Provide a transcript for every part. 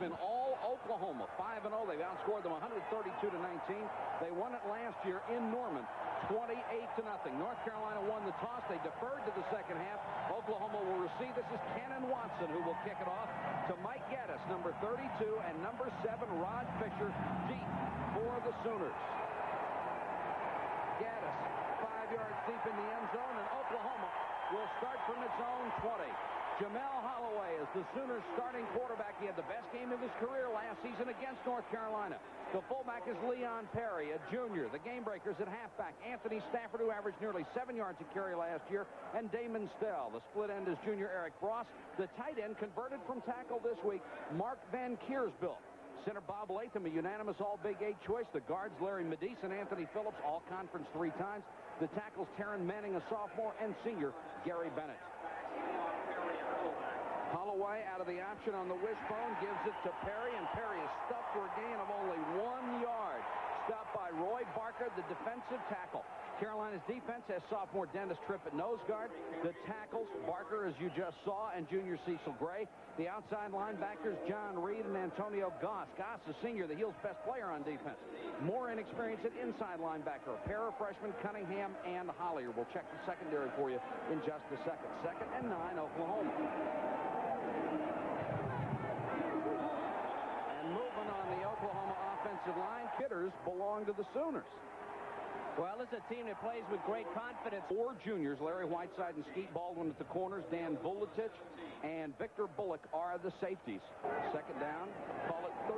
been all Oklahoma. 5-0. They've outscored them 132-19. They won it last year in Norman, 28-0. North Carolina won the toss. They deferred to the second half. Oklahoma will receive. This is Kennon Watson who will kick it off to Mike Gaddis, number 32, and number 7, Rod Fisher, deep for the Sooners. Gaddis, 5 yards deep in the end zone, and Oklahoma will start from its own 20. Jamel Holloway is the Sooners' starting quarterback. He had the best game of his career last season against North Carolina. The fullback is Leon Perry, a junior. The game breakers at halfback, Anthony Stafford, who averaged nearly 7 yards a carry last year, and Damon Stell. The split end is junior Eric Bross. The tight end converted from tackle this week, Mark Van Kiersbilt. Center Bob Latham, a unanimous All-Big 8 choice. The guards, Larry Medice and Anthony Phillips, all-conference 3 times. The tackles, Taryn Manning, a sophomore, and senior Gary Bennett. Holloway out of the option on the wishbone, gives it to Perry, and Perry is stuffed for a gain of only 1 yard. Stopped by Roy Barker, the defensive tackle. Carolina's defense has sophomore Dennis Tripp at nose guard. The tackles, Barker, as you just saw, and junior Cecil Gray. The outside linebackers, John Reed and Antonio Goss. Goss, a senior, the Heels' best player on defense. More inexperienced at inside linebacker. A pair of freshmen, Cunningham and Hollier. We'll check the secondary for you in just a second. 2nd and 9, Oklahoma. And moving on the Oklahoma offensive line, Kidders belong to the Sooners. Well, this is a team that plays with great confidence. 4 juniors, Larry Whiteside and Skeet Baldwin at the corners, Dan Vuletich and Victor Bullock are the safeties. 2nd down, call it 13.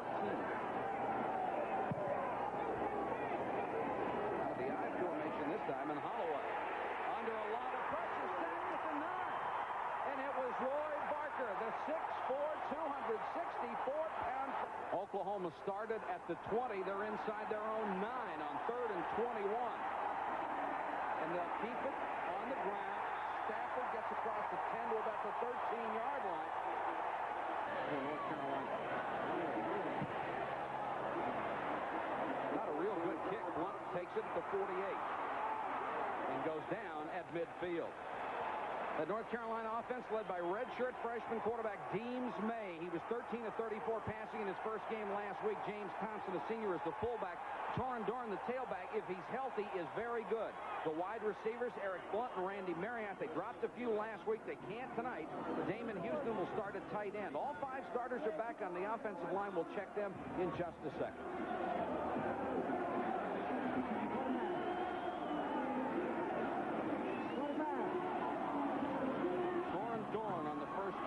The I formation this time, and Holloway under a lot of pressure, sacked at the 9. And it was Roy Barker, the 6'4", 264-pound. Oklahoma started at the 20. They're inside their own 9 on 3rd and 21. And they'll keep it on the ground. Stafford gets across the 10 to about the 13-yard line. North Carolina. Not a real good kick. Blunt takes it at the 48 and goes down at midfield. The North Carolina offense led by redshirt freshman quarterback Deems May. He was 13 of 34 passing in his first game last week. James Thompson, a senior, is the fullback. Torrin Dorn, the tailback, if he's healthy, is very good. The wide receivers, Eric Blunt and Randy Marriott, they dropped a few last week. They can't tonight. Damon Houston will start at tight end. All 5 starters are back on the offensive line. We'll check them in just a second.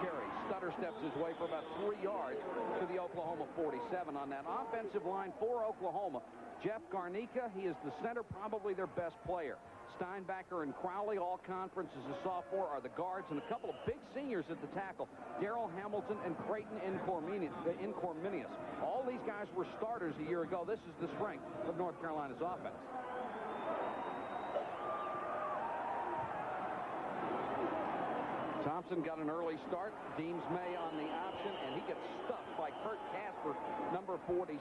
Carry. Stutter steps his way for about 3 yards to the Oklahoma 47. On that offensive line for Oklahoma, Jeff Garnica, he is the center, probably their best player. Steinbacher and Crowley, all conference as a sophomore, are the guards, and a couple of big seniors at the tackle, Darrell Hamilton and Creighton Incorminius. All these guys were starters a year ago. This is the strength of North Carolina's offense. Thompson got an early start. Deems May on the option, and he gets stuffed by Kurt Casper, number 46.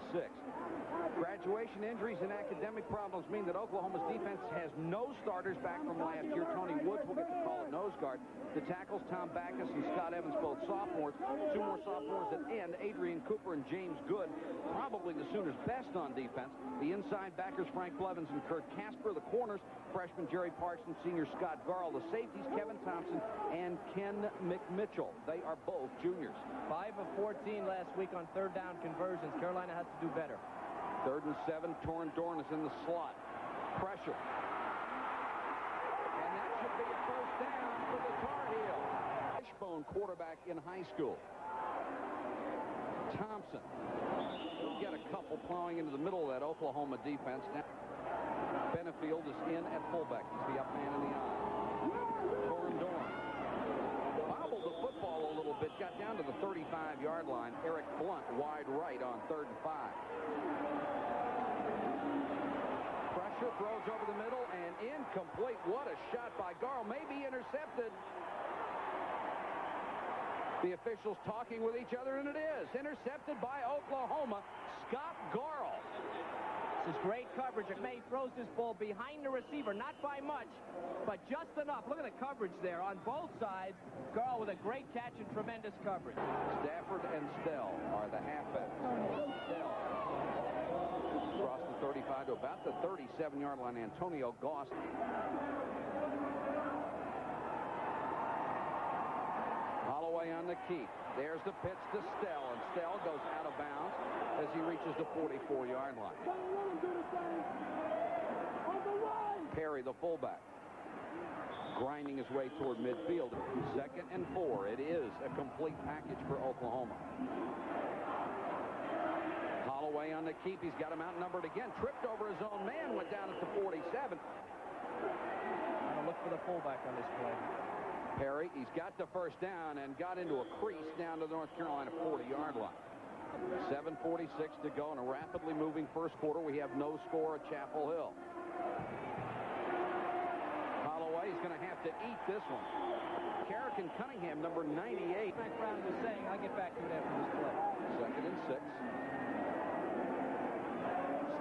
Graduation injuries and academic problems mean that Oklahoma's defense has no starters back from last year. Tony Woods will get the call at nose guard. The tackles, Tom Backus and Scott Evans, both sophomores. 2 more sophomores at end, Adrian Cooper and James Good. Probably the Sooners' best on defense. The inside backers, Frank Blevins and Kurt Casper. The corners, freshman Jerry Parks and senior Scott Garl. The safeties, Kevin Thompson and Ken McMitchell. They are both juniors. 5 of 14 last week on 3rd down conversions. Carolina has to do better. 3rd and 7. Torrin Dorn is in the slot. Pressure. And that should be a 1st down for the Tar Heel. Wishbone, quarterback in high school. Thompson will get a couple plowing into the middle of that Oklahoma defense. Now, Benefield is in at fullback. He's the up man in the eye. Torrin Dorn bobbled the football a little bit, got down to the 35-yard line. Eric Blunt wide right on 3rd and 5. Pressure, throws over the middle, and incomplete. What a shot by Garl. Maybe intercepted. The officials talking with each other, and it is. Intercepted by Oklahoma. Scott Garl. This is great coverage. May throws this ball behind the receiver, not by much, but just enough. Look at the coverage there on both sides. Carl with a great catch and tremendous coverage. Stafford and Stell are the halfbacks. Stell across the 35 to about the 37-yard line. Antonio Goss. Holloway on the keep. There's the pitch to Stell, and Stell goes out of bounds as he reaches the 44-yard line. Perry, the fullback, grinding his way toward midfield. 2nd and 4. It is a complete package for Oklahoma. Holloway on the keep. He's got him outnumbered again. Tripped over his own man. Went down at the 47. I'm going to look for the fullback on this play. Perry, he's got the first down and got into a crease down to the North Carolina 40-yard line. 7:46 to go in a rapidly moving first quarter. We have no score at Chapel Hill. Holloway is going to have to eat this one. Carrick and Cunningham, number 98. Mike Brown was saying, I'll get back to it after this play. 2nd and 6.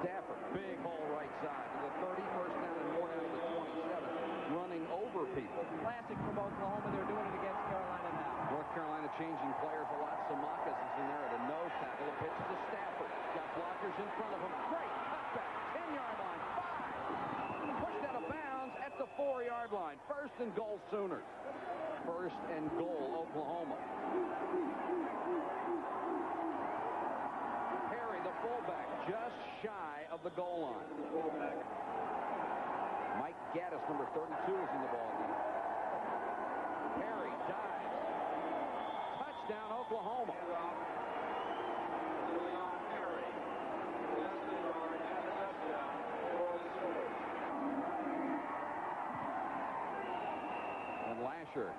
Stafford, big hole right side to the 30, first down and more down to the 27, running over people. Classic from Oklahoma. They're doing it against Carolina now. North Carolina changing players a lot. Samakas is in there at a nose tackle. A pitch to Stafford. Got blockers in front of him. Great cutback. 10-yard line. 5. Pushed out of bounds at the 4-yard line. 1st and goal Sooners. 1st and goal Oklahoma. Perry, the fullback, just shy of the goal line. Mike Gaddis, number 32, is in the ball game. Perry dives. Touchdown, Oklahoma. And Lasher,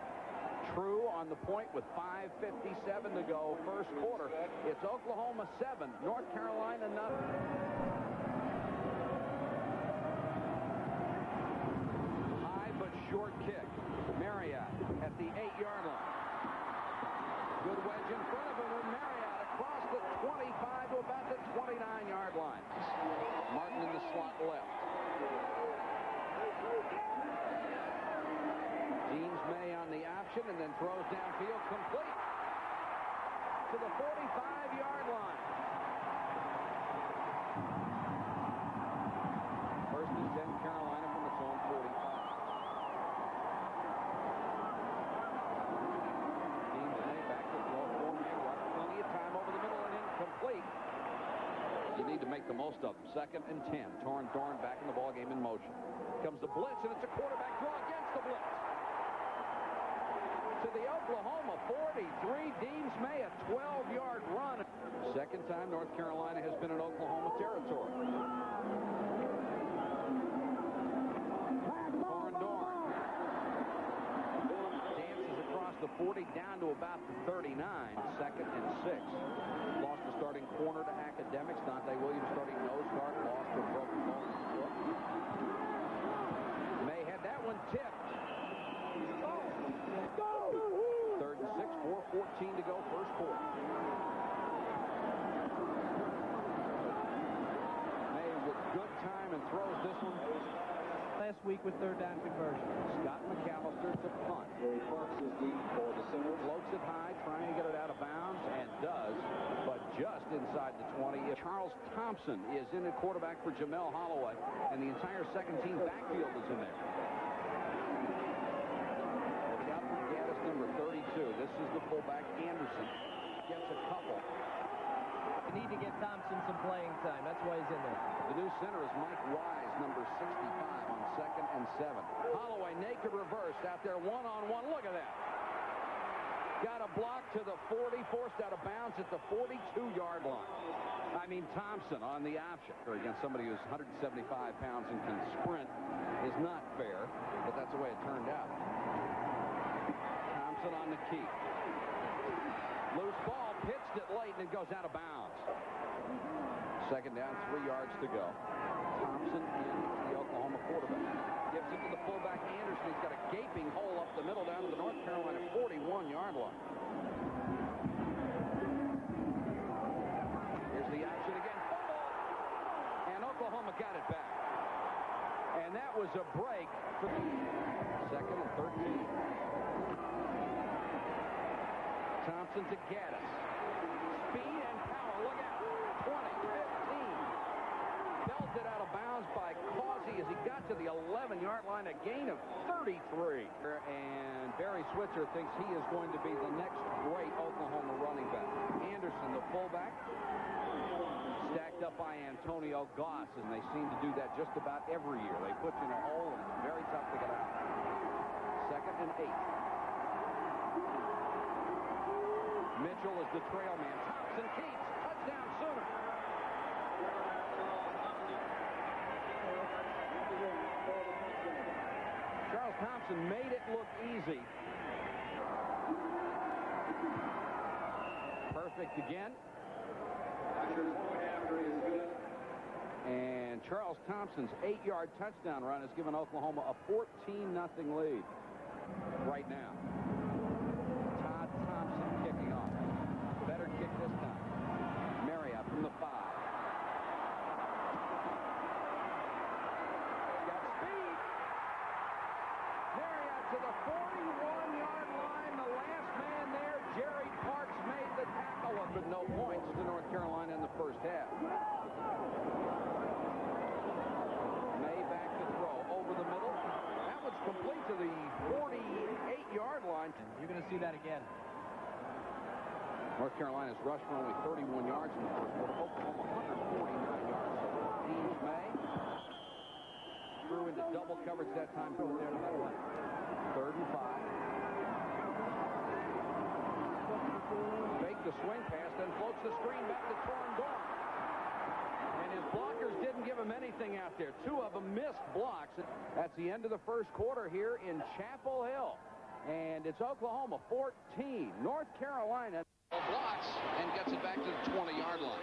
true on the point with 5:57 to go, first quarter. It's Oklahoma 7, North Carolina nothing. Short kick. Marriott at the 8-yard line. Good wedge in front of him, and Marriott across the 25 to about the 29-yard line. Martin in the slot left. Deans May on the option and then throws downfield complete to the 45-yard line. 1st and 10 Carolina from its own 45. You need to make the most of them. 2nd and 10. Torrin Dorn back in the ball game in motion. Comes the blitz, and it's a quarterback draw against the blitz. To the Oklahoma 43. Deans May, a 12-yard run. 2nd time North Carolina has been in Oklahoma territory. Torrin Dorn dances across the 40 down to about the 39. 2nd and 6. Lost the starting corner to Academics. Dante Williams starting nose guard. Lost to a broken ball. May had that one tipped. 3rd and 6. 4:14 to go, first quarter. May with good time and throws this one. Last week with 3rd down conversion. Scott McAllister to punt. Floats it high, trying to get it out of bounds, and does, but just inside the 20. Charles Thompson is in at quarterback for Jamel Holloway, and the entire second-team backfield is in there. Look out for Gaddis, number 32. This is the fullback, Anderson. Gets a couple. You need to get Thompson some playing time. That's why he's in there. The new center is Mike Wise, number 65, on 2nd and 7. Holloway, naked reverse out there, one-on-one. Look at that. Got a block to the 40, forced out of bounds at the 42-yard line. I mean, Thompson on the option. Or against somebody who's 175 pounds and can sprint is not fair, but that's the way it turned out. Thompson on the keep. Loose ball, pitched it late, and it goes out of bounds. 2nd down, 3 yards to go. Thompson in the Oklahoma quarterback. Gives it to the fullback, Anderson. He's got a gaping hole up the middle down to the North Carolina 41-yard line. Here's the action again. Fumble! And Oklahoma was a break for the 2nd and 13. Thompson to Gaddis. Speed and power. Look out. 20, 15. Belted out of bounds by Causey as he got to the 11-yard line. A gain of 33. And Barry Switzer thinks he is going to be the next great Oklahoma running back. Anderson, the fullback, stacked up by Antonio Goss, and they seem to do that just about every year. They put you in a hole, and it's very tough to get out. 2nd and 8. Mitchell is the trail man. Thompson keeps. Touchdown Sooner. Charles Thompson made it look easy. Perfect again. And Charles Thompson's 8-yard touchdown run has given Oklahoma a 14-0 lead right now. Todd Thompson kicking off. Better kick this time. Marriott from the 5. Got speed. Marriott to the 41-yard line. The last man there, Jerry Parks, made the tackle, but no points to North Carolina in the first half. May back to throw over the middle. That was complete to the 48-yard line. You're going to see that again. North Carolina's rushed for only 31 yards in the first quarter. Oklahoma 149 yards. Deans May threw into double coverage that time. Throw it there to that line. 3rd and 5. Fake the swing pass, then floats the screen back to Torn Dorn. And his blockers didn't give him anything out there. 2 of them missed blocks. That's the end of the first quarter here in Chapel Hill. And it's Oklahoma 14, North Carolina. Blocks and gets it back to the 20-yard line.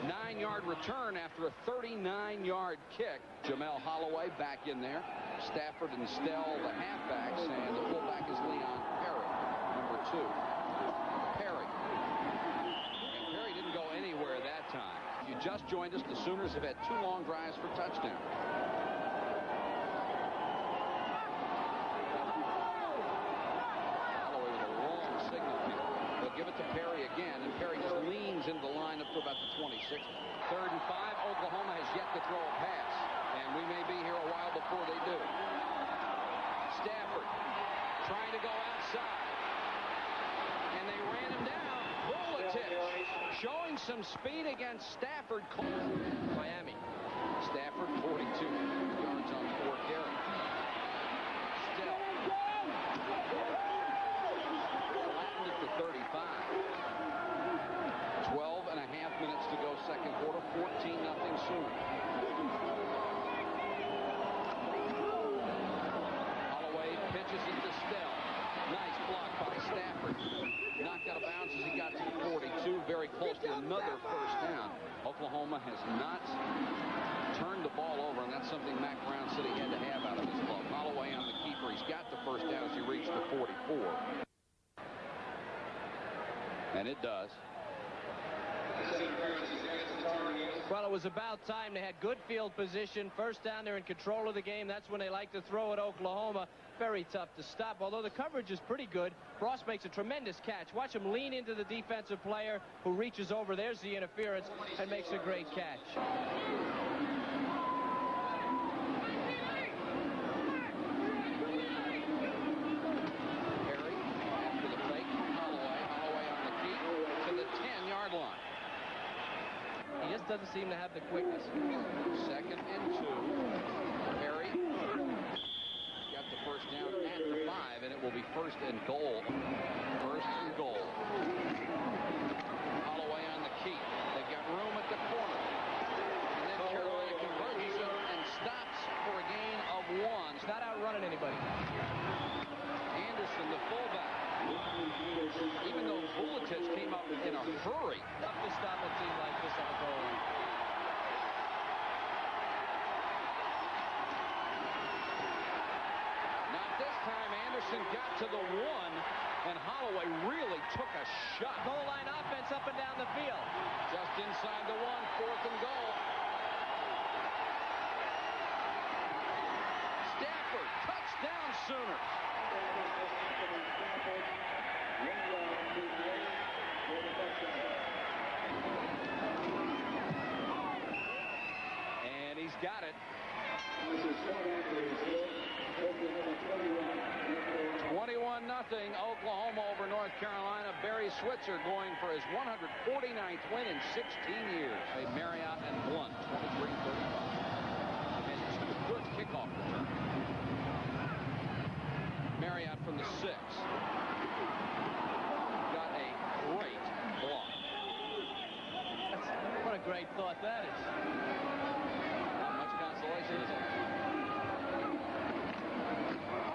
9-yard return after a 39-yard kick. Jamel Holloway back in there. Stafford and Stell, the halfbacks, and the fullback is Leon Perry, number 2. Perry. And Perry didn't go anywhere that time. If you just joined us, the Sooners have had 2 long drives for touchdowns. Give it to Perry again, and Perry just leans into the line up to about the 26. 3rd and 5. Oklahoma has yet to throw a pass, and we may be here a while before they do. Stafford trying to go outside, and they ran him down. Bulatich showing some speed against Stafford. Miami. Stafford 42 yards on 4 carries. Still. 35. 12 and a half minutes to go, second quarter. 14-0 Sooners. Holloway pitches it to Stell. Nice block by Stafford. Knocked out of bounds as he got to the 42. Very close to another first down. Oklahoma has not turned the ball over, and that's something Mac Brown said he had to have out of his club. Holloway on the keeper. He's got the first down as he reached the 44. And it does. Well, it was about time. They had good field position. First down, they're in control of the game. That's when they like to throw at Oklahoma. Very tough to stop. Although the coverage is pretty good, Frost makes a tremendous catch. Watch him lean into the defensive player who reaches over. There's the interference and makes a great catch. He just doesn't seem to have the quickness. 2nd and 2. Perry got the first down at the 5, and it will be 1st and goal. 1st and goal. Holloway on the key. They've got room at the corner. And then Carolina converts and stops for a gain of 1. He's not outrunning anybody. Anderson, the fullback. Even though Bulatich came up in a hurry. Tough to stop a team like this on the goal line. Not this time. Anderson got to the 1, and Holloway really took a shot. Goal line offense up and down the field. Just inside the 1, 4th and goal. Stafford, touchdown Sooners. And he's got it. 21-0 Oklahoma over North Carolina. Barry Switzer going for his 149th win in 16 years. Marriott and Blunt, 23-35. And two good kickoff return. Marriott from the 6. Got a great block. What a great thought that is. Not much consolation, is it?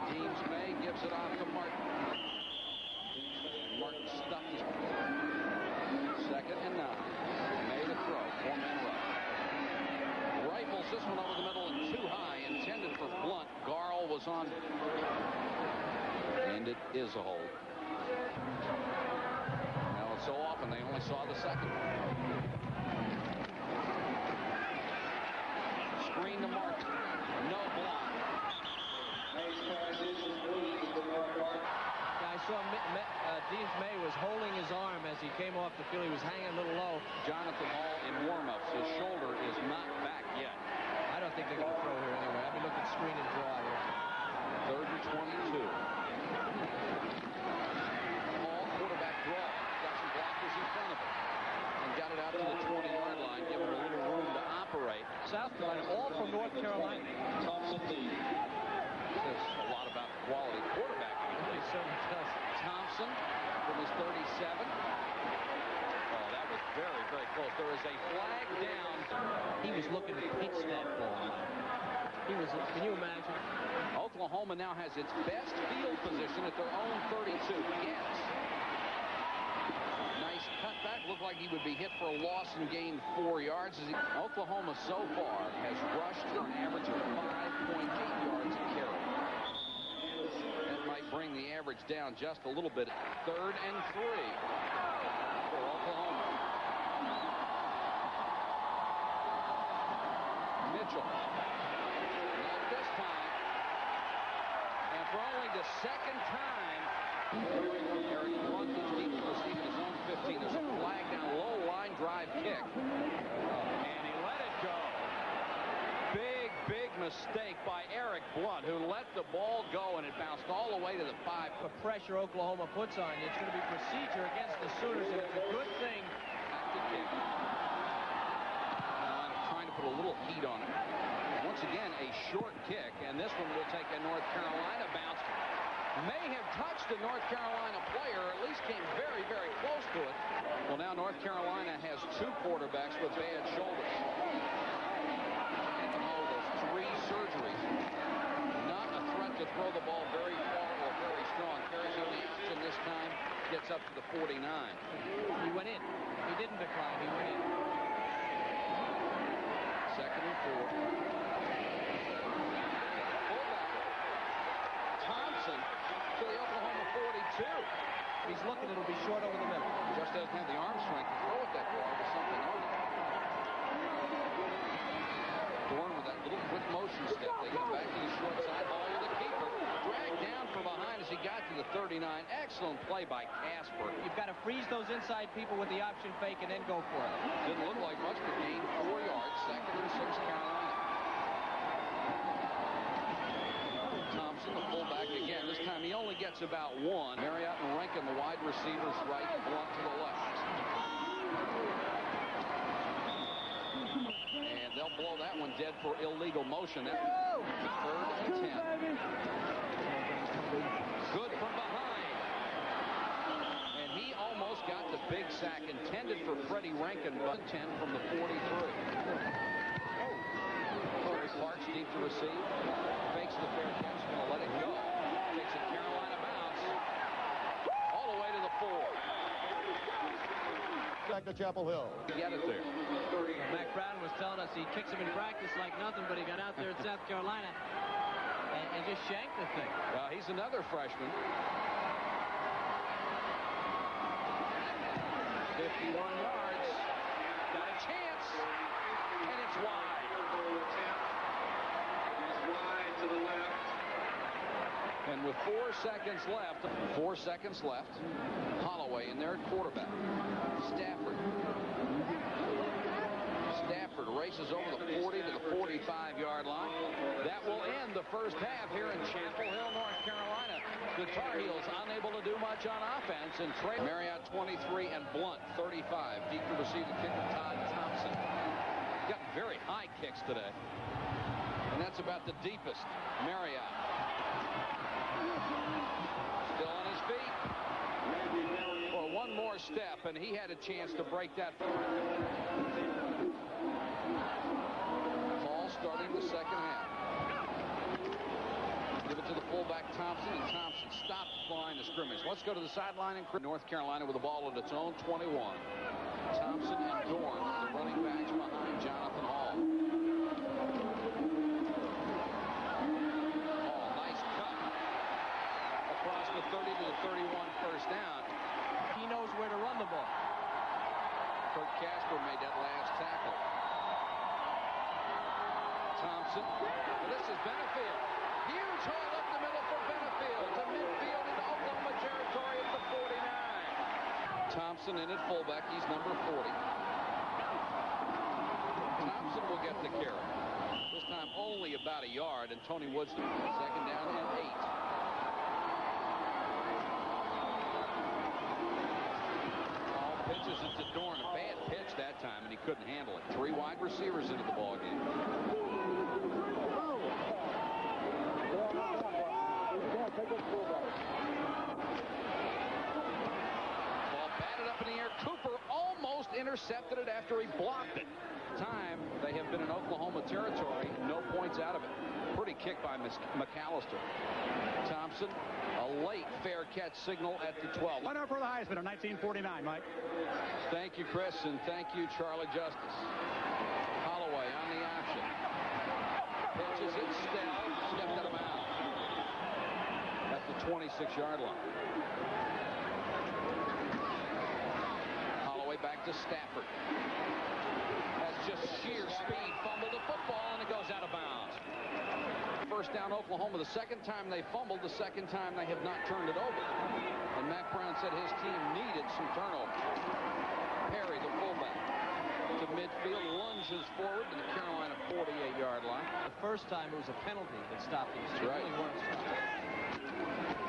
Deems May gives it off to Martin. Martin stuffed his 2nd and 9. May to throw. 4-man rush. Rifles this one over the middle and too high. Intended for Blunt. Garl was on. And it is a hold. Now it's so often they only saw the second. Screen to Martin. No block. I saw Deems May was holding his arm as he came off the field. He was hanging a little low. Jonathan Hall in warm-ups. His shoulder is not back yet. I don't think they're going to throw here anyway. I've been looking screen and draw here. 3rd and 22. Hall, quarterback draw. Got some blockers in front of him. And got it out to the 20-yard line, giving him a little room to operate. South Carolina, all from North Carolina. Thompson lead. Says a lot about the quality quarterback. It certainly does. Thompson from his 37. Oh, that was very, very close. There is a flag down. He was looking to pitch that ball. He was, can you imagine? Oklahoma now has its best field position at their own 32. Yes. Nice cutback. Looked like he would be hit for a loss and gained 4 yards. Oklahoma so far has rushed for an average of 5.8 yards a carry. That might bring the average down just a little bit. 3rd and 3 for Oklahoma. Mitchell. Not this time. And for only the 2nd time, Eric Blunt is deep to receive his own 15. There's a flag down, low line drive kick. And he let it go. Big mistake by Eric Blunt, who let the ball go, and it bounced all the way to the 5. The pressure Oklahoma puts on you, it's going to be procedure against the Sooners, and it's a good thing. Trying to put a little heat on it. Once again, a short kick, and this one will take a North Carolina bounce. May have touched a North Carolina player, or at least came very, very close to it. Well, now North Carolina has 2 quarterbacks with bad shoulders. And oh, those 3 surgeries. Not a threat to throw the ball very far or very strong. Carries on the option this time, gets up to the 49. He went in. He didn't decline. He went in. 2nd and 4. Thompson to the Oklahoma 42. He's looking, it'll be short over the middle. Just doesn't have the arm strength to throw it that far with something on it. Dorn with that little quick motion step. They come back to the short side. Ball to the keeper. Dragged down from behind as he got to the 39. Excellent play by Casper. You've got to freeze those inside people with the option fake and then go for it. Didn't look like much, but gained 4 yards. 2nd and 6 Carolina. Thompson, the fullback again. This time he only gets about 1. Marriott and Rankin, the wide receivers, right, Blunt to the left. And they'll blow that one dead for illegal motion. That's 3rd and 10. Good from behind. And he almost got the big sack intended for Freddie Rankin, but 10 from the 43. Corey Parks deep to receive. Fakes the fair catch. Going to let it go. Takes a Carolina bounce. All the way to the 4. Back to Chapel Hill. Get it there. Mac Brown was telling us he kicks him in practice like nothing, but he got out there in South Carolina and just shanked the thing. Well, he's another freshman. 51 yards. Got a chance. And it's wide. Wide to the left. And with 4 seconds left, Holloway in there at quarterback. Stafford races over the 40 to the 45-yard line. That will end the first half here in Chapel Hill, North Carolina. The Tar Heels unable to do much on offense. And Marriott 23 and Blunt 35. Deep to receive the kicker, Todd Thompson. Got very high kicks today. And that's about the deepest. Marriott. Still on his feet. For one more step, and he had a chance to break that. Ball starting the second half. Give it to the fullback Thompson, and Thompson stopped the line of scrimmage. Let's go to the sideline in North Carolina with the ball at its own 21. Thompson and Dorn, the running backs behind Jonathan Hall. Nice cut across the 30 to the 31, first down. He knows where to run the ball. Kurt Casper made that last tackle. Thompson. This is Benefield. Huge hole up the middle for Benefield. To midfield into Oklahoma territory at the 49. Thompson in at fullback. He's number 40. Thompson will get the carry. This time only about a yard, and Tony Woodson. Second down and 8. Pitches it to Dorn. A bad pitch that time, and he couldn't handle it. 3 wide receivers into the ball game. Ball batted up in the air. Cooper almost intercepted it after he blocked it. Time they have been in Oklahoma territory. No points out of it. Pretty kick by McAllister. Thompson, a late fair catch signal at the 12. Winner for the Heisman in 1949, Mike. Thank you, Chris, and thank you, Charlie Justice. Holloway on the option. Pitches it, stepped out of bounds at the 26-yard line. Holloway back to Stafford. Has just sheer speed, fumbled the football, and it goes out of bounds. First down, Oklahoma. The second time they fumbled, the second time they have not turned it over. And Mac Brown said his team needed some turnovers. Perry, the fullback, to midfield, lunges forward to the Carolina 48-yard line. The first time it was a penalty that stopped him. That's right.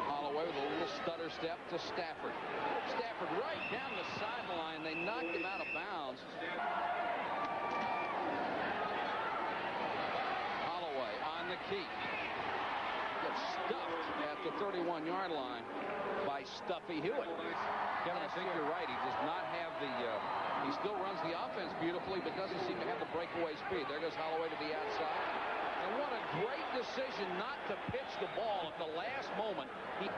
Holloway with a little stutter step to Stafford. Stafford right down the sideline. They knocked him out of bounds. Holloway on the key. Gets stuffed at the 31-yard line by Stuffy Hewitt. Kevin, I think you're right. He does not have the... he still runs the offense beautifully, but doesn't seem to have the breakaway speed. There goes Holloway to the outside. And what a great decision not to pitch the ball at the last moment. And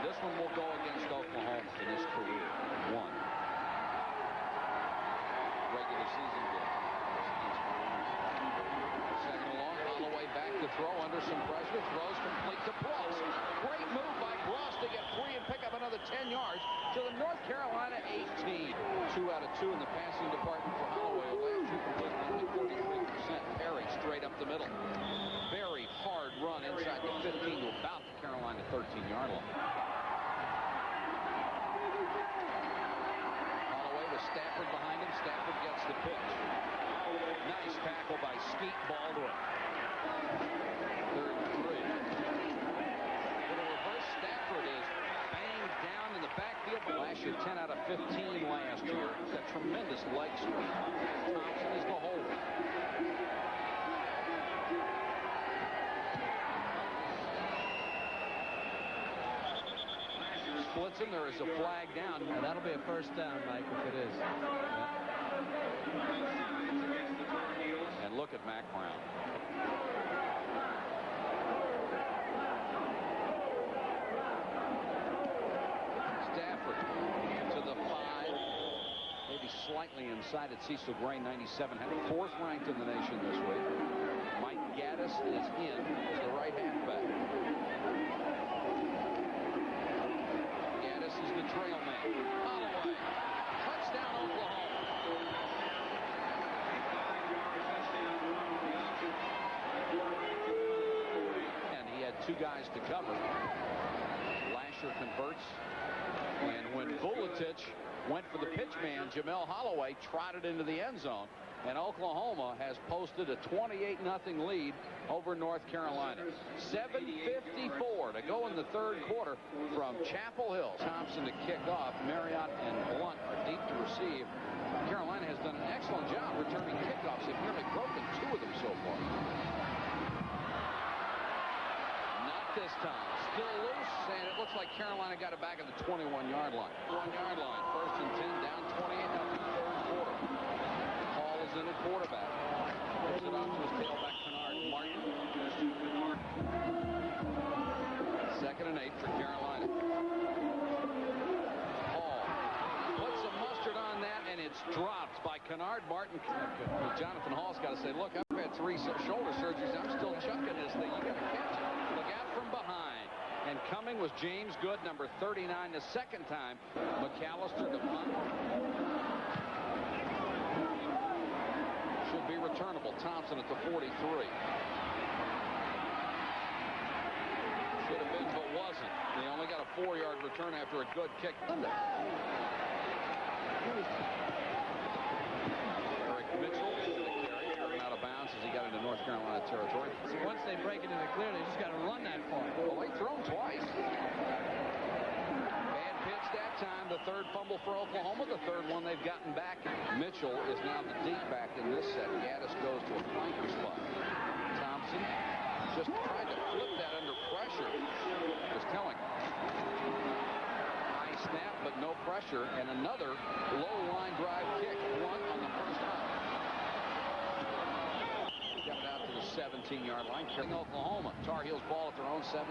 this one will go against Oklahoma in his career. 1 regular season game. Second and long, Holloway back to throw under some pressure. Throws complete to Bross. Great move by Bross to get free and pick up another 10 yards to the North Carolina 18. 2 out of 2 in the passing department for Holloway. Last 2 complete, only 43%. Perry straight up the middle. Very hard run inside the 15 to about the Carolina 13-yard line. Holloway with Stafford behind him. Stafford gets the pitch. Nice tackle by Skeet Baldwin. 3rd and 3. With a reverse, Stafford is banged down in the backfield. But last year, 10 out of 15 last year. He's got tremendous leg strength. Thompson is the holder. Splits him. There is a flag down. And that'll be a first down, Mike, if it is. And look at Mac Brown. Stafford to the 5. Maybe slightly inside at Cecil Gray, 97. Had 4th ranked in the nation this week. Mike Gaddis is in as the right halfback. Gaddis is the trail man. Holloway. Touchdown, Oklahoma. And he two guys to cover. Lasher converts. And when Vuletic went for the pitch man, Jamel Holloway trotted into the end zone. And Oklahoma has posted a 28-0 lead over North Carolina. 7:54 to go in the third quarter from Chapel Hill. Thompson to kick off. Marriott and Blunt are deep to receive. Carolina has done an excellent job returning kickoffs. They've nearly broken two of them so far. Not this time. Still loose, and it looks like Carolina got it back at the 21-yard line. 1-yard line. First and 10, down 28-0 third quarter. Hall is in at quarterback. Throws it off to his tailback, Kennard Martin. Second and 8 for Carolina. Hall puts some mustard on that, and it's dropped by Kennard Martin. Jonathan Hall's got to say, look, I've had 3 shoulder surgeries. I'm still chucking this thing. You got to catch it. Look out from behind. And coming was James Good, number 39, the second time. McAllister to punt. Should be returnable. Thompson at the 43. Should have been, but wasn't. They only got a 4-yard return after a good kick. Eric Mitchell into the carry, driven out of bounds as he got into North Carolina territory. So once they break it in the clear, they just got to run that far. Well, they've thrown twice. Bad pitch that time. The third fumble for Oklahoma. The third one they've gotten back. Mitchell is now the deep back in this set. Gaddis goes to a flanker spot. Thompson just tried to flip that under pressure. Was telling. High snap, but no pressure. And another low line drive kick. One on the first time. Got it out to the 17-yard line. Oklahoma. Tar Heels ball at their own 17.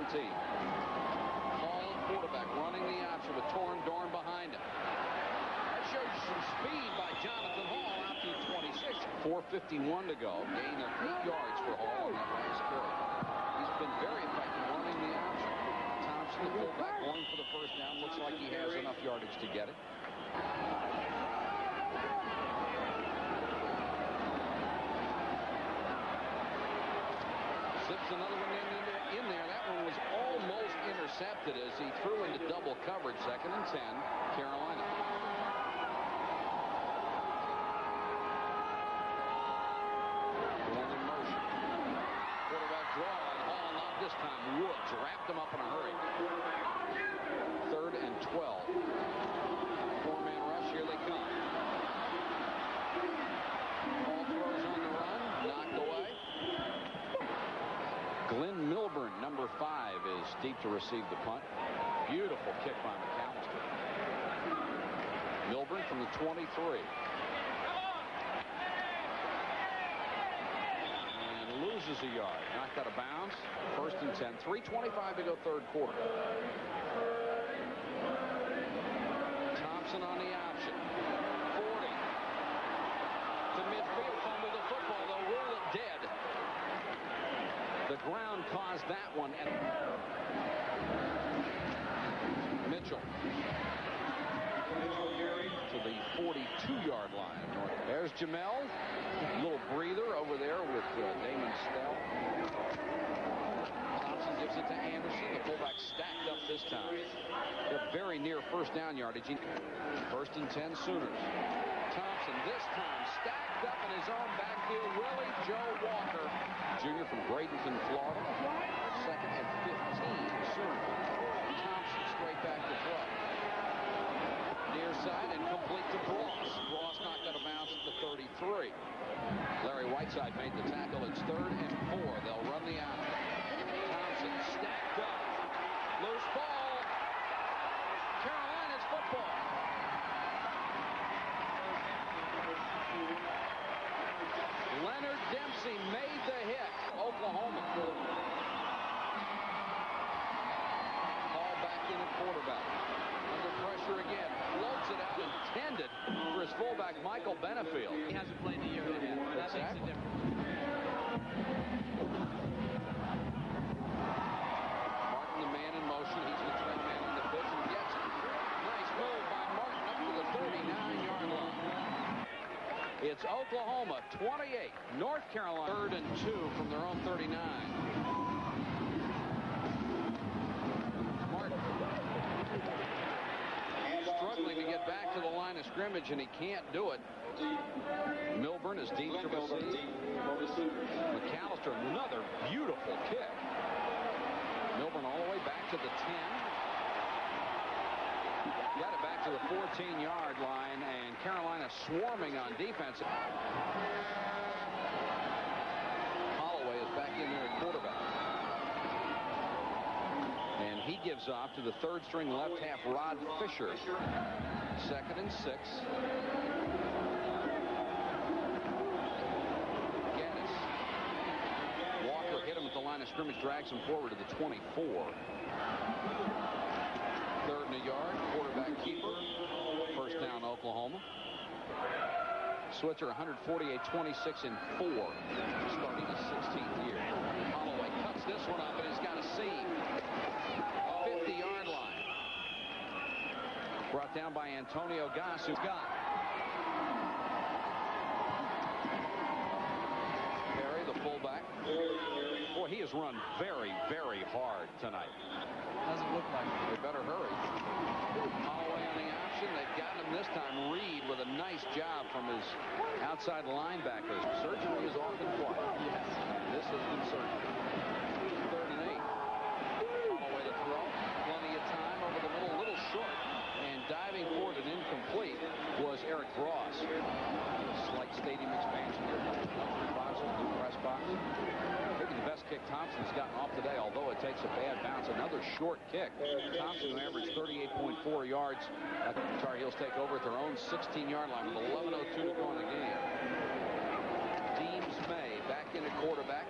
Hall, quarterback, running the option with Dorn behind him. That shows you some speed by Jonathan Hall out to 26. 4:51 to go. Gain of 8 yards for Hall on that last carry. He's been very effective running the option. Thompson, the fullback, going for the first down. Looks like he has enough yardage to get it. Zips another one in there. That one was almost intercepted as he threw into double coverage. Second and 10, Carolina. One in motion. Quarterback draw, and Hall not this time. Woods wrapped him up in a hurry. Third and 12. 4-man rush. Here they come. Hall throws on the run. Knocked away. Glenn Milburn, number 5, is deep to receive the punt. Beautiful kick by McAllister. Milburn from the 23. And loses a yard. Knocked out of bounds. First and 10. 3:25 to go third quarter. Thompson on the option. 40. To midfield, fumble the football. They'll rule it dead. The ground caused that one. And Mitchell to the 42-yard line. There's Jamel. A little breather over there with Damon Stell. Thompson gives it to Anderson. The fullback stacked up this time. They're very near first down yardage. First and 10 Sooners. Thompson this time stacked up in his own backfield. Willie Joe Walker, junior from Bradenton, Florida. Second and 15 Sooners. Thompson straight back to throw. Near side and complete to Bross. Bross knocked out of bounds at the 33. Larry Whiteside made the tackle. It's third and 4. They'll run the out. Thompson stacked up. Loose ball. Carolina's football. Leonard Dempsey made the hit. Oklahoma. Ball back in at quarterback. Under pressure again. Floats it out intended for his fullback, Michael Benefield. He hasn't played the year and a half. That makes a difference. Martin, the man in motion. He's the third man in the pitch and gets it. Nice move by Martin up to the 39-yard line. It's Oklahoma 28, North Carolina 3rd and 2 from their own 39. back to the line of scrimmage, and he can't do it. Milburn is deep to receive. McAllister, another beautiful kick. Milburn all the way back to the 10. Got it back to the 14-yard line, and Carolina swarming on defense. Holloway is back in there at quarterback. And he gives off to the third-string left half, Rod Fisher. 2nd and 6. Gaddis. Walker hit him at the line of scrimmage, drags him forward to the 24. 3rd and a yard, quarterback keeper. First down, Oklahoma. Switzer 148-26 in 4, starting his 16th year. Holloway cuts this one up, and he's got a seam. 50-yard line. Brought down by Antonio Gass, who's got. Perry, the fullback. Boy, he has run very, very hard tonight. Doesn't look like it. They better hurry. Holloway on the option. They've gotten him this time. Reed with a nice job from his outside linebackers. Surgery is often quiet. Yes. This has been surgery. 3rd and 8. Holloway to throw. Plenty of time over the middle. A little short. And diving forward and incomplete was Eric Ross. Slight stadium expansion here. Luxury boxes, new press box. Maybe the best kick Thompson's gotten off today, although it takes a bad bounce. Another short kick. Thompson averaged 38.4 yards. Tar Heels take over at their own 16-yard line with 11:02 to go in the game. Deems May back in at quarterback.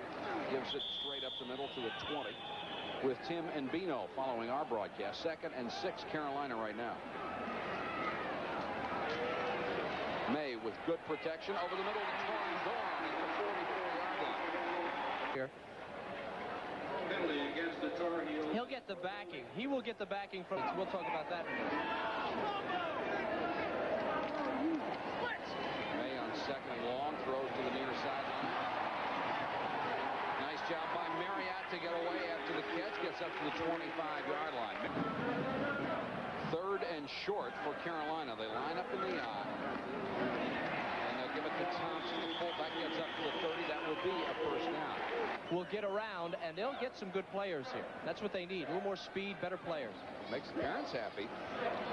Gives it straight up the middle to the 20. With Tim and Bino following our broadcast. 2nd and 6 Carolina right now. May with good protection over the middle to Torn Dorn at the 44-yard line. Here. He'll get the backing. He will get the backing from. We'll talk about that in a minute. May on 2nd and long, throws to the near sideline. Nice job by Marriott to get away after the catch. Gets up to the 25-yard line. 3rd and short for Carolina. They line up in the eye. And they'll give it to Thompson. The fullback gets up to the 30. That will be a first down. Will get around, and they'll get some good players here. That's what they need. A little more speed, better players. Makes the parents happy.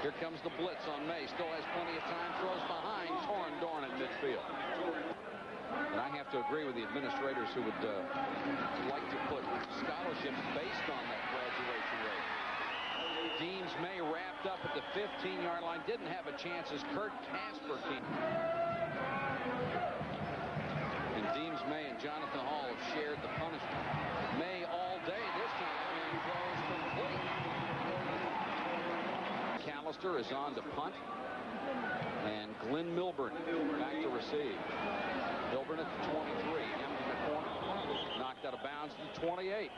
Here comes the blitz on May. Still has plenty of time. Throws behind. Torn Dorn in midfield. And I have to agree with the administrators who would like to put scholarships based on that graduation rate. Deems May wrapped up at the 15-yard line. Didn't have a chance as Kurt Casper came. And Deems May and Jonathan Hall have shared the punishment. May all day this time and throws complete. McAllister is on to punt. And Glenn Milburn back to receive. Milburn at the 23. Empty the corner. Knocked out of bounds to the 28.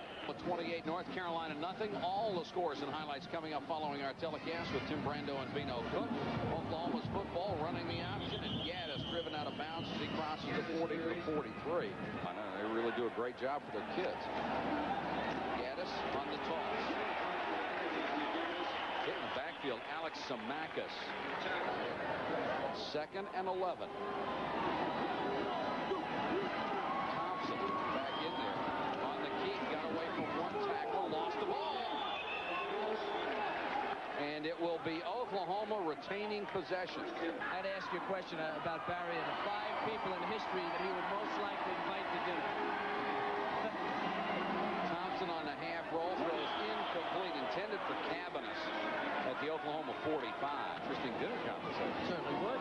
28 North Carolina nothing. All the scores and highlights coming up following our telecast with Tim Brando and Bino Cook. Oklahoma's football running the option, and Gaddis driven out of bounds as he crosses the 40 to 43. I know they really do a great job for their kids. Gaddis on the toss. Hit in the backfield, Alex Samakis. 2nd and 11. Thompson back in there on the key. Got away from one tackle, lost the ball. And it will be Oklahoma retaining possession. I'd ask you a question about Barry and the 5 people in history that he would most likely invite to dinner. Thompson on the half roll, throws incomplete, intended for Cabanis at the Oklahoma 45. Interesting dinner conversation. Certainly would.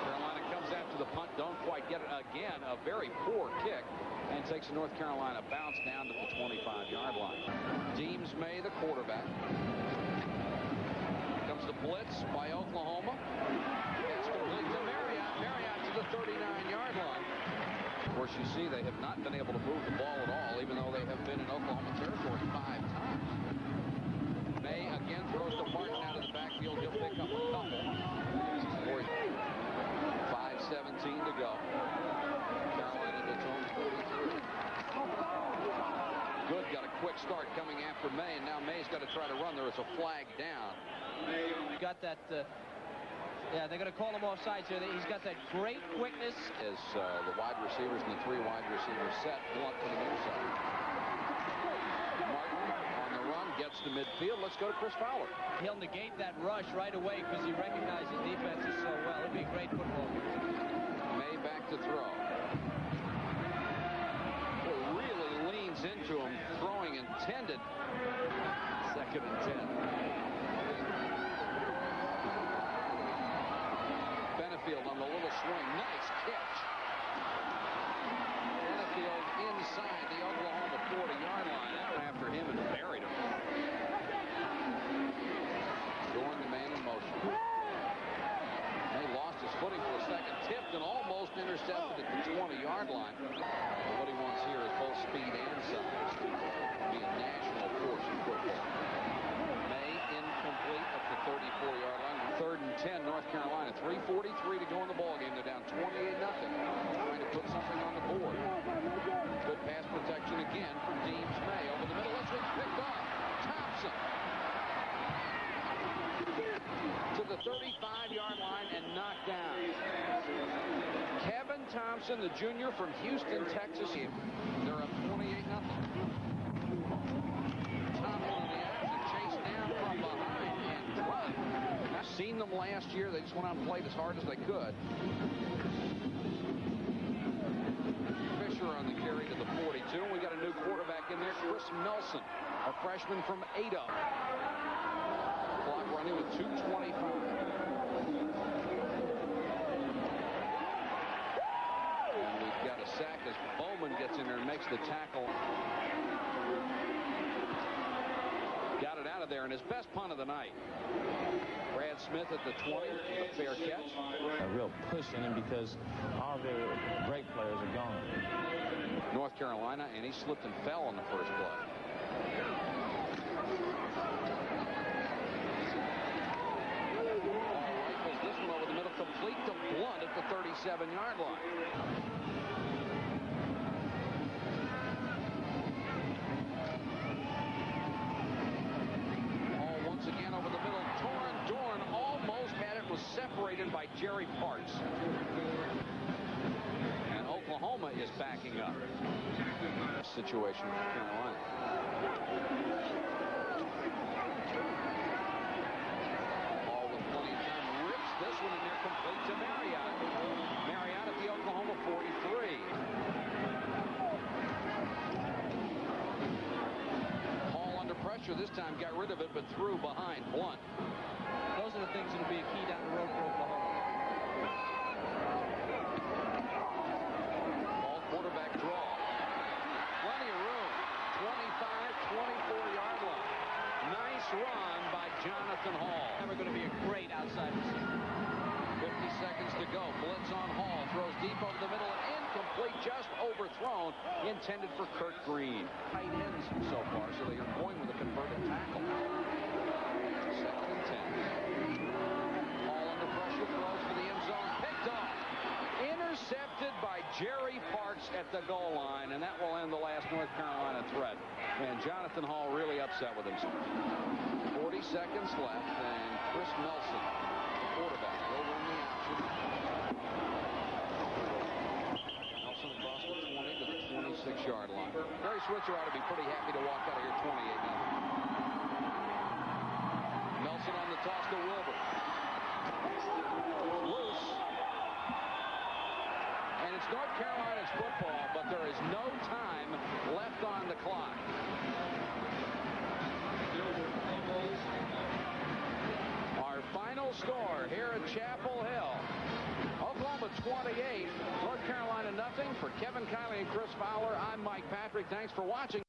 Carolina comes after the punt, don't quite get it. Again, a very poor kick, and takes a North Carolina bounce down to the 25-yard line. Deems May, the quarterback. Comes the blitz by Oklahoma. That's complete to Marriott. Marriott to the 39-yard line. Of course, you see they have not been able to move the ball at all, even though they have been in Oklahoma territory 5 times. May again throws to Martin out of the backfield. He'll pick up a couple. 5:17 to go. Carolina to its own 43. Good, got a quick start coming after May, and now May's got to try to run. There is a flag down. Got that Yeah, they're going to call him offsides here. He's got that great quickness. As the wide receivers and the 3 wide receivers set, Blunt to the near side. Martin on the run, gets to midfield. Let's go to Chris Fowler. He'll negate that rush right away because he recognizes defenses so well. It'll be a great football game. May back to throw. Really leans into him, throwing intended. 2nd and 10. Benefield on the little swing. Nice catch. Benefield inside the Oklahoma 40-yard line. After him and buried him. Dorn, the man in motion. He lost his footing for a second. Tipped and almost intercepted at the 20-yard line. But what he wants here is both speed and size. Be a national force in football. May incomplete up the 34-yard line. 3rd and 10, North Carolina. 3:43 to go in the ballgame. They're down 28-0. Trying to put something on the board. Good pass protection again from Deems May. Over the middle. This one's picked off. Thompson to the 35-yard line and knocked down. Kevin Thompson, the junior from Houston, Texas. They're up 28-0. Thompson in the action, chased down from behind and run. I've seen them last year. They just went out and played as hard as they could. Fisher on the carry to the 42. We got a new quarterback in there, Chris Nelson, a freshman from Ada. Clock running with 2:25. And we've got a sack as Bowman gets in there and makes the tackle. Got it out of there, and his best punt of the night. Brad Smith at the 20, a fair catch. A real push in him because all their great players are gone. North Carolina, and he slipped and fell on the first play. Rifles this one over the middle, complete to Blunt at the 37-yard line. Again over the middle. Dorn almost had it, was separated by Jerry Parks. And Oklahoma is backing up. Situation with Carolina. Ball with plenty of time. Rips this one in there, complete to Marriott. Marriott at the Oklahoma 43. Pressure this time, got rid of it, but threw behind Blunt. Those are the things that will be a key down the road for Oklahoma. Ball quarterback draw. Plenty of room. 24-yard line. Nice run by Jonathan Hall. Never going to be a great outside receiver. 50 seconds to go. Blitz on Hall. Throws deep over the middle and incomplete. Just overthrown. Intended for Kurt Green. Tight ends so far, so they are going with a converted tackle. 2nd and 10. Hall under pressure. Throws for the end zone. Picked off. Intercepted by Jerry Parks at the goal line, and that will end the last North Carolina threat. And Jonathan Hall really upset with himself. 40 seconds left, and Chris Nelson, quarterback, over in the action. Nelson across the 20 to the 26-yard line. Barry Switzer ought to be pretty happy to walk out of here 28-0. Nelson on the toss to Wilbur. Loose. And it's North Carolina's football, but there is no time left on the clock. Our final score here at Chapel Hill. Oklahoma 28, North Carolina nothing. For Kevin Kiley and Chris Fowler, I'm Mike Patrick. Thanks for watching.